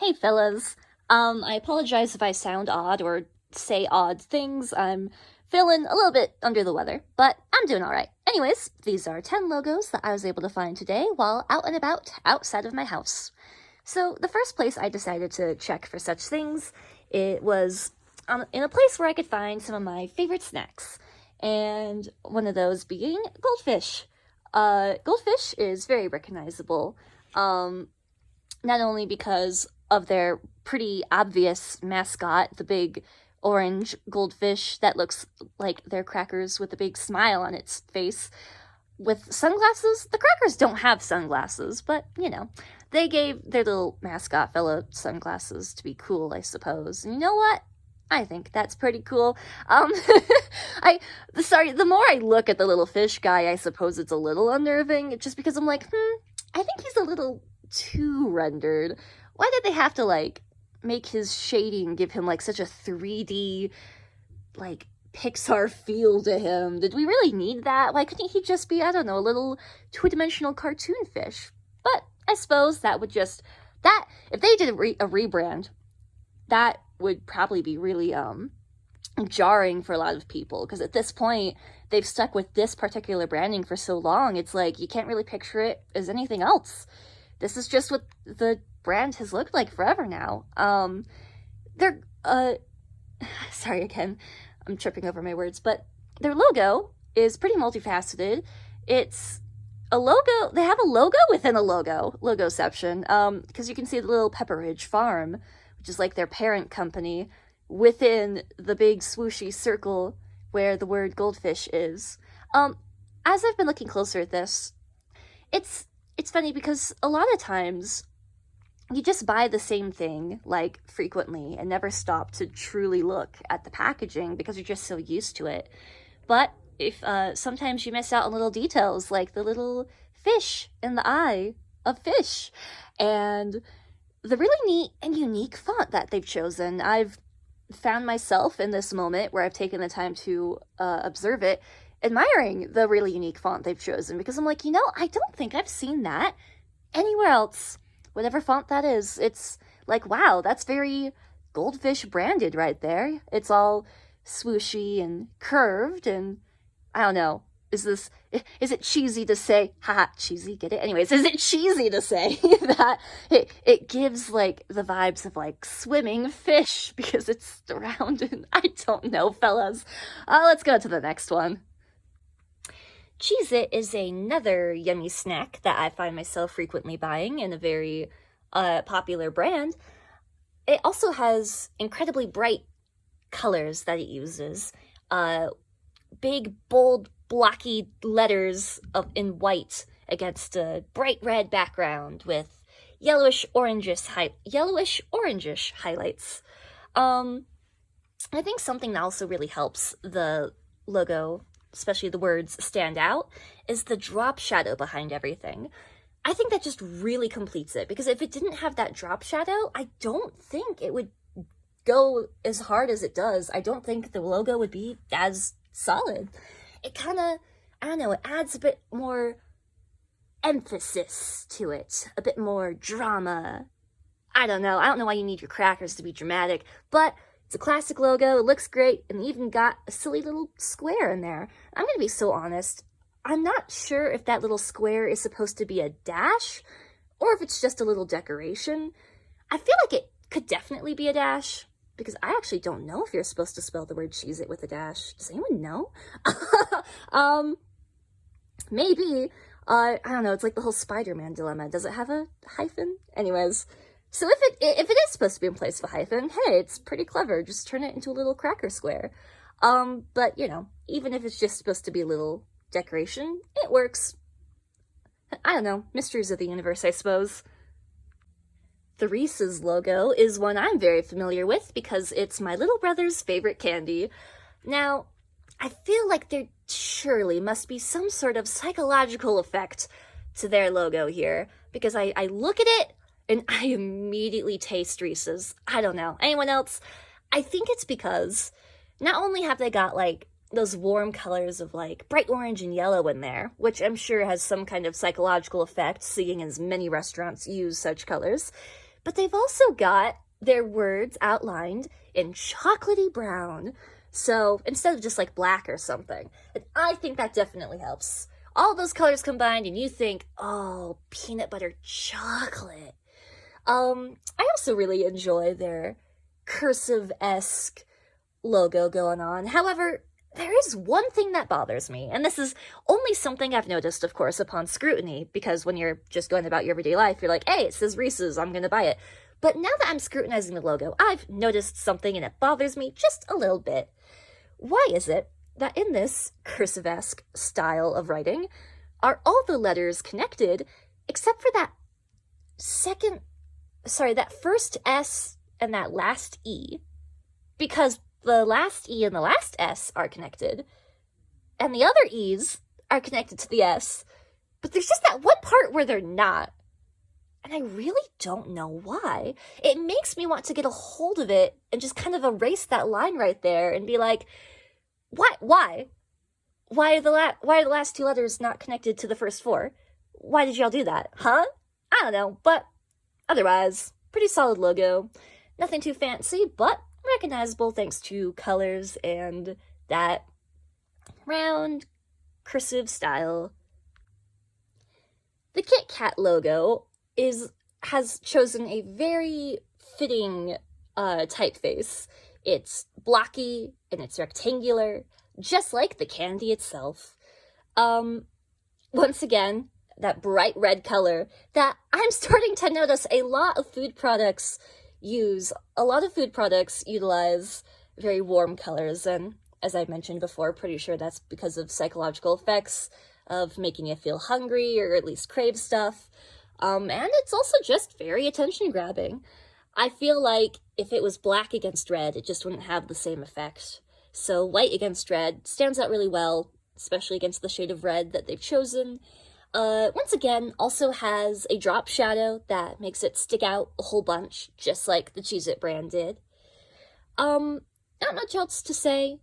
Hey fellas, I apologize if I sound odd or say odd things. I'm feeling a little bit under the weather, but I'm doing alright. Anyways, these are 10 logos that I was able to find today while out and about outside of my house. So, the first place I decided to check for such things, it was in a place where I could find some of my favorite snacks, and one of those being goldfish. Goldfish is very recognizable. Not only because of their pretty obvious mascot, the big orange goldfish that looks like they're crackers with a big smile on its face with sunglasses. The crackers don't have sunglasses, but they gave their little mascot fella sunglasses to be cool, I suppose. And you know what? I think that's pretty cool. The more I look at the little fish guy, I suppose it's a little unnerving, just because I'm like, I think he's a little too rendered. Why did they have to make his shading give him such a 3D Pixar feel to him? Did we really need that? Why couldn't he just be, I don't know, a little two-dimensional cartoon fish? But I suppose that would just if they did a rebrand, that would probably be really jarring for a lot of people, because at this point they've stuck with this particular branding for so long. It's like you can't really picture it as anything else. This is just what the brand has looked like forever now. They're, sorry again, I'm tripping over my words, but their logo is pretty multifaceted. It's a logo, they have a logo within a logoception, because you can see the little Pepperidge Farm, which is like their parent company, within the big swooshy circle where the word goldfish is. As I've been looking closer at this, it's funny because a lot of times you just buy the same thing frequently and never stop to truly look at the packaging because you're just so used to it. But if sometimes you miss out on little details like the little fish in the eye of fish and the really neat and unique font that they've chosen. I've found myself in this moment where I've taken the time to observe it, admiring the really unique font they've chosen, because I'm like, I don't think I've seen that anywhere else. Whatever font that is, it's like, wow, that's very goldfish branded right there. It's all swooshy and curved, and I don't know. Is it cheesy to say, haha, cheesy, get it? Anyways, is it cheesy to say that it gives the vibes of swimming fish because it's surrounded? I don't know, fellas. Let's go to the next one. Cheez-It is another yummy snack that I find myself frequently buying, and a very popular brand. It also has incredibly bright colors that it uses. Big, bold, blocky letters in white against a bright red background with yellowish orangish highlights. I think something that also really helps the logo, especially the words, stand out, is the drop shadow behind everything. I think that just really completes it, because if it didn't have that drop shadow, I don't think it would go as hard as it does. I don't think the logo would be as solid. It kind of, I don't know, it adds a bit more emphasis to it, a bit more drama. I don't know why you need your crackers to be dramatic, but it's a classic logo, it looks great, and even got a silly little square in there. I'm gonna be so honest, I'm not sure if that little square is supposed to be a dash, or if it's just a little decoration. I feel like it could definitely be a dash, because I actually don't know if you're supposed to spell the word Cheez-It with a dash. Does anyone know? Maybe. I don't know, it's like the whole Spider-Man dilemma. Does it have a hyphen? Anyways, so if it is supposed to be in place of a hyphen, hey, it's pretty clever. Just turn it into a little cracker square. But, even if it's just supposed to be a little decoration, it works. I don't know, mysteries of the universe, I suppose. The Reese's logo is one I'm very familiar with because it's my little brother's favorite candy. Now, I feel like there surely must be some sort of psychological effect to their logo here, because I look at it and I immediately taste Reese's. I don't know. Anyone else? I think it's because not only have they got those warm colors of bright orange and yellow in there, which I'm sure has some kind of psychological effect, seeing as many restaurants use such colors, but they've also got their words outlined in chocolatey brown. So instead of just like black or something. And I think that definitely helps. All those colors combined and you think, oh, peanut butter chocolate. I also really enjoy their cursive-esque logo going on. However, there is one thing that bothers me, and this is only something I've noticed, of course, upon scrutiny, because when you're just going about your everyday life, you're like, hey, it says Reese's, I'm gonna buy it. But now that I'm scrutinizing the logo, I've noticed something and it bothers me just a little bit. Why is it that in this cursive-esque style of writing, are all the letters connected except for that first S and that last E? Because the last E and the last S are connected, and the other E's are connected to the S, but there's just that one part where they're not. And I really don't know why. It makes me want to get a hold of it and just kind of erase that line right there and be like, why? Why are the last two letters not connected to the first four? Why did y'all do that? Huh? I don't know, but otherwise, pretty solid logo. Nothing too fancy, but recognizable thanks to colors and that round cursive style. The Kit Kat logo has chosen a very fitting typeface. It's blocky and it's rectangular, just like the candy itself. Once again, that bright red color that I'm starting to notice a lot of food products use. A lot of food products utilize very warm colors, and as I mentioned before, pretty sure that's because of psychological effects of making you feel hungry or at least crave stuff. And it's also just very attention-grabbing. I feel like if it was black against red, it just wouldn't have the same effect. So white against red stands out really well, especially against the shade of red that they've chosen. Once again, also has a drop shadow that makes it stick out a whole bunch, just like the Cheez-It brand did. Not much else to say.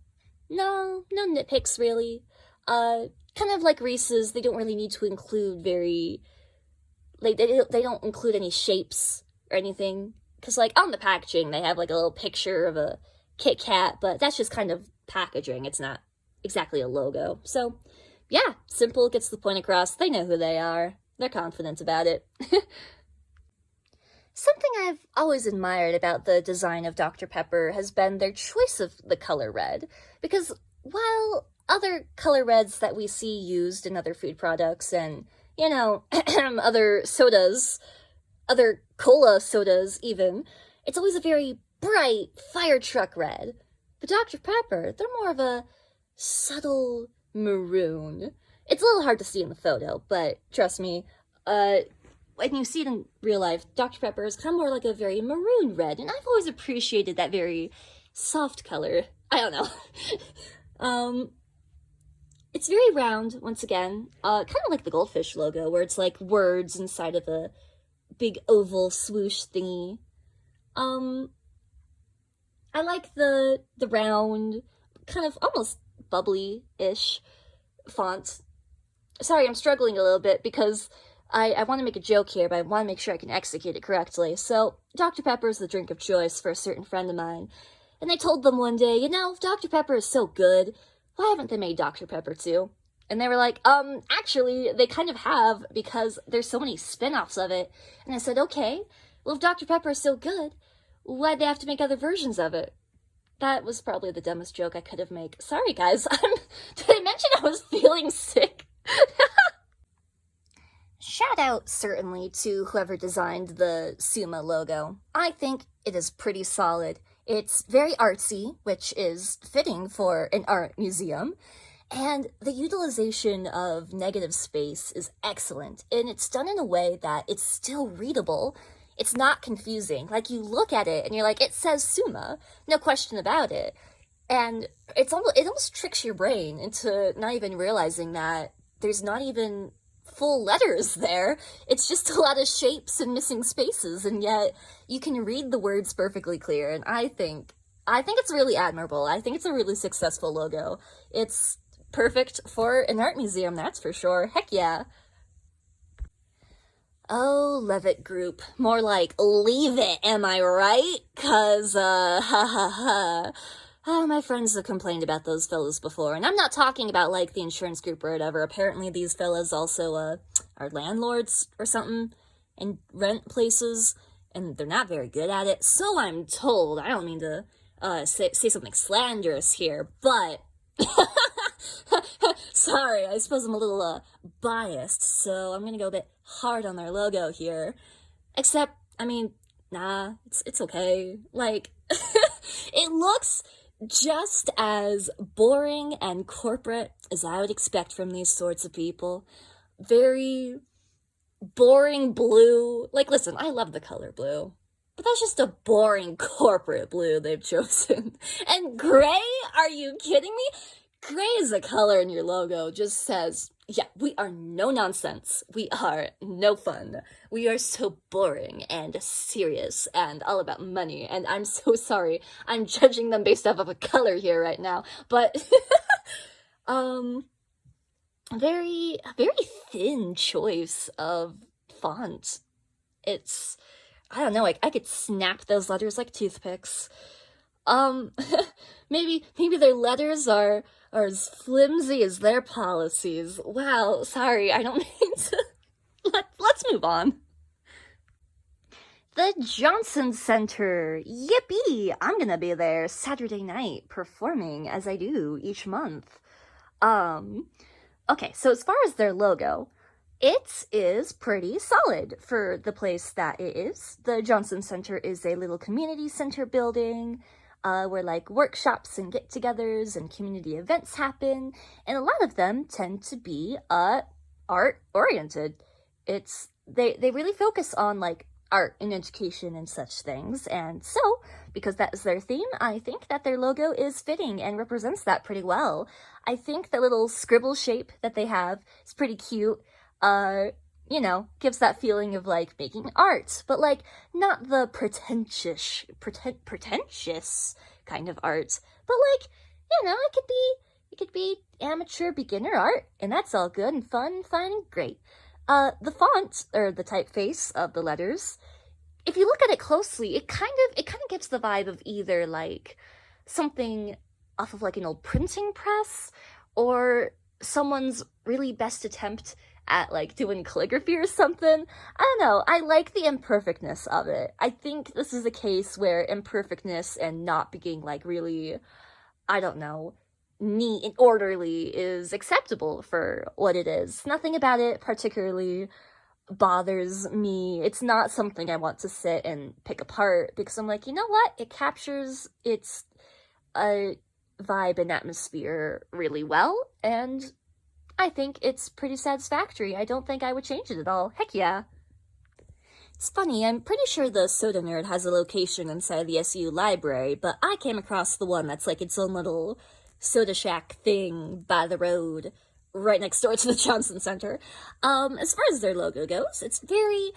No nitpicks, really. Kind of like Reese's, they don't really need to include they don't include any shapes or anything. Because, like, on the packaging, they have, like, a little picture of a Kit Kat, but that's just kind of packaging. It's not exactly a logo. So, yeah, simple, gets the point across. They know who they are. They're confident about it. Something I've always admired about the design of Dr. Pepper has been their choice of the color red. Because while other color reds that we see used in other food products and, you know, other sodas, other cola sodas even, it's always a very bright fire truck red. But Dr. Pepper, they're more of a subtle maroon. It's a little hard to see in the photo, but trust me, when you see it in real life, Dr. Pepper is kind of more like a very maroon red, and I've always appreciated that very soft color. I don't know. It's very round, once again, kind of like the Goldfish logo, where it's like words inside of a big oval swoosh thingy. I like the round, kind of almost bubbly-ish font. Sorry, I'm struggling a little bit because I want to make a joke here, but I want to make sure I can execute it correctly. So, Dr. Pepper is the drink of choice for a certain friend of mine. And I told them one day, you know, if Dr. Pepper is so good, why haven't they made Dr. Pepper too? And they were like, actually, they kind of have, because there's so many spin-offs of it. And I said, okay, well, if Dr. Pepper is so good, why'd they have to make other versions of it? That was probably the dumbest joke I could have made. Sorry, guys. Did I mention I was feeling sick? Shout out, certainly, to whoever designed the Suma logo. I think it is pretty solid. It's very artsy, which is fitting for an art museum. And the utilization of negative space is excellent, and it's done in a way that it's still readable. It's not confusing. Like, you look at it and you're like, it says Suma, no question about it. And it almost tricks your brain into not even realizing that there's not even full letters there. It's just a lot of shapes and missing spaces, and yet you can read the words perfectly clear. And I think it's really admirable. I think it's a really successful logo. It's perfect for an art museum, that's for sure. Heck yeah. Oh, Levitt Group. More like leave it, am I right? 'Cause, ha ha ha. Oh, my friends have complained about those fellas before, and I'm not talking about, like, the insurance group or whatever. Apparently these fellas also, are landlords or something, and rent places, and they're not very good at it. So I'm told. I don't mean to, say something slanderous here, but... Sorry, I suppose I'm a little, biased, so I'm gonna go a bit hard on their logo here. Except, I mean, nah, it's okay. Like, it looks just as boring and corporate as I would expect from these sorts of people. Very boring blue. Like, listen, I love the color blue, but that's just a boring corporate blue they've chosen. And gray? Are you kidding me? Gray is a color in your logo, just says, yeah, we are no nonsense. We are no fun. We are so boring and serious and all about money. And I'm so sorry. I'm judging them based off of a color here right now. But, very thin choice of font. It's, I don't know, like, I could snap those letters like toothpicks. Maybe their letters are as flimsy as their policies. Wow, sorry, I don't mean to. Let's move on. The Johnson Center. Yippee! I'm gonna be there Saturday night performing as I do each month. Okay, so as far as their logo, it is pretty solid for the place that it is. The Johnson Center is a little community center building where like workshops and get-togethers and community events happen, and a lot of them tend to be art-oriented. They really focus on like art and education and such things, and so because that is their theme, I think that their logo is fitting and represents that pretty well. I think the little scribble shape that they have is pretty cute. You know, gives that feeling of like making art, but like not the pretentious kind of art, but like, you know, it could be amateur beginner art, and that's all good and fun, fine and great. The font or the typeface of the letters, if you look at it closely, it kind of gives the vibe of either like something off of like an old printing press or someone's really best attempt at like doing calligraphy or something. I don't know. I like the imperfectness of it. I think this is a case where imperfectness and not being like really, I don't know, neat and orderly is acceptable for what it is. Nothing about it particularly bothers me. It's not something I want to sit and pick apart because I'm like, you know what? It captures its vibe and atmosphere really well, and I think it's pretty satisfactory. I don't think I would change it at all. Heck yeah. It's funny, I'm pretty sure the Soda Nerd has a location inside the SU library, but I came across the one that's like its own little soda shack thing by the road, right next door to the Johnson Center. As far as their logo goes, it's very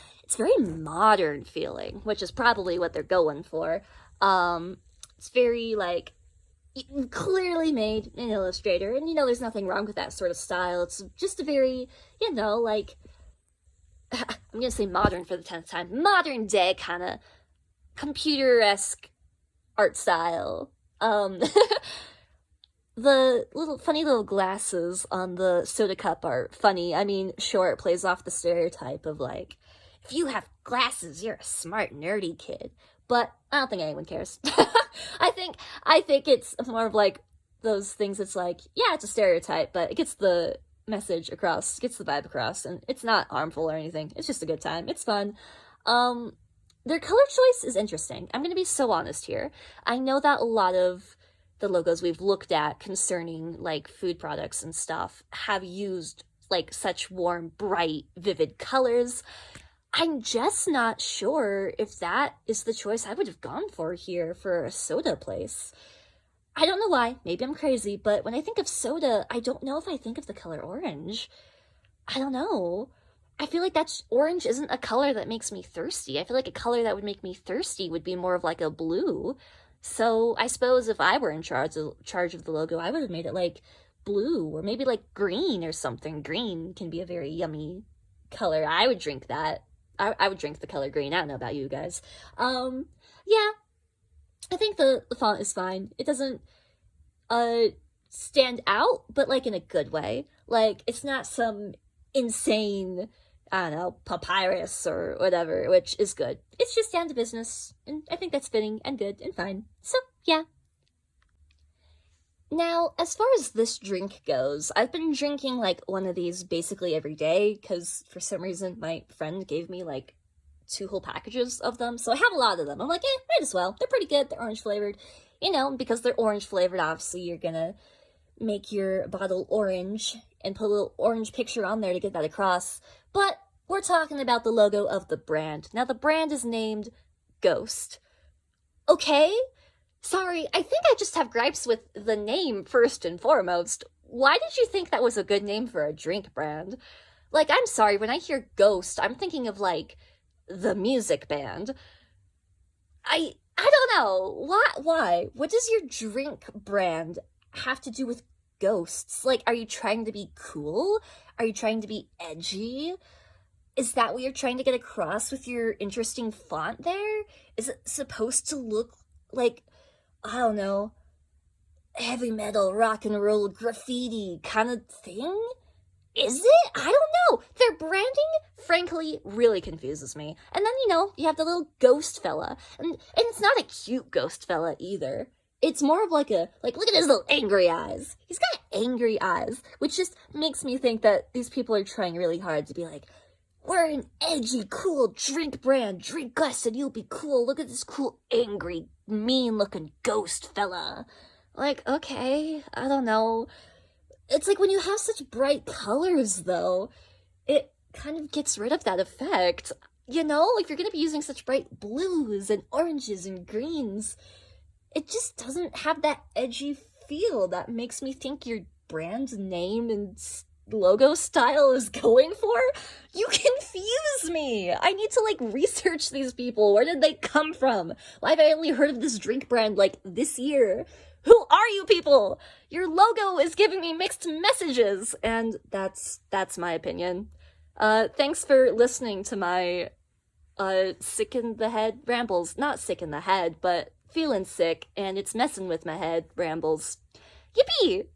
modern feeling, which is probably what they're going for. It's very, like, clearly made in Illustrator, and you know there's nothing wrong with that sort of style. It's just a very, you know, like, I'm gonna say modern for the 10th time, modern day kind of computer-esque art style. The funny little glasses on the soda cup are funny. I mean, sure, it plays off the stereotype of like, if you have glasses, you're a smart, nerdy kid. But I don't think anyone cares. I think it's more of like those things. It's like, yeah, it's a stereotype, but it gets the message across, gets the vibe across, and it's not harmful or anything. It's just a good time. It's fun. Their color choice is interesting. I'm gonna be so honest here. I know that a lot of the logos we've looked at concerning like food products and stuff have used like such warm, bright, vivid colors. I'm just not sure if that is the choice I would have gone for here for a soda place. I don't know why, maybe I'm crazy, but when I think of soda, I don't know if I think of the color orange. I don't know. I feel like orange isn't a color that makes me thirsty. I feel like a color that would make me thirsty would be more of like a blue. So I suppose if I were in charge of the logo, I would have made it like blue or maybe like green or something. Green can be a very yummy color. I would drink that. I would drink the color green. I don't know about you guys. Yeah, I think the font is fine. It doesn't stand out, but like in a good way. Like it's not some insane, I don't know, papyrus or whatever, which is good. It's just down to business, and I think that's fitting and good and fine. So yeah. Now, as far as this drink goes, I've been drinking like one of these basically every day because for some reason my friend gave me like 2 whole packages of them, so I have a lot of them. I'm like, might as well. They're pretty good. They're orange flavored. You know, because they're orange flavored, obviously you're gonna make your bottle orange and put a little orange picture on there to get that across. But we're talking about the logo of the brand. Now, the brand is named Ghost. Okay? Sorry, I think I just have gripes with the name first and foremost. Why did you think that was a good name for a drink brand? Like, I'm sorry, when I hear Ghost, I'm thinking of, like, the music band. I don't know. Why? What does your drink brand have to do with ghosts? Like, are you trying to be cool? Are you trying to be edgy? Is that what you're trying to get across with your interesting font there? Is it supposed to look like, I don't know, heavy metal, rock and roll, graffiti kind of thing? Is it? I don't know. Their branding, frankly, really confuses me. And then, you have the little ghost fella. And it's not a cute ghost fella either. It's more of like look at his little angry eyes. He's got angry eyes, which just makes me think that these people are trying really hard to be like, we're an edgy, cool drink brand. Drink us and you'll be cool. Look at this cool, angry, mean-looking ghost fella. Like, okay, I don't know. It's like when you have such bright colors, though, it kind of gets rid of that effect. You know, if you're going to be using such bright blues and oranges and greens, it just doesn't have that edgy feel that makes me think your brand name and logo style is going for. You confuse me. I need to research these people. Where did they come from? Why have I only heard of this drink brand this year? Who are you people? Your logo is giving me mixed messages, and that's my opinion. Thanks for listening to my sick in the head rambles. Not sick in the head, but feeling sick, and it's messing with my head rambles. Yippee!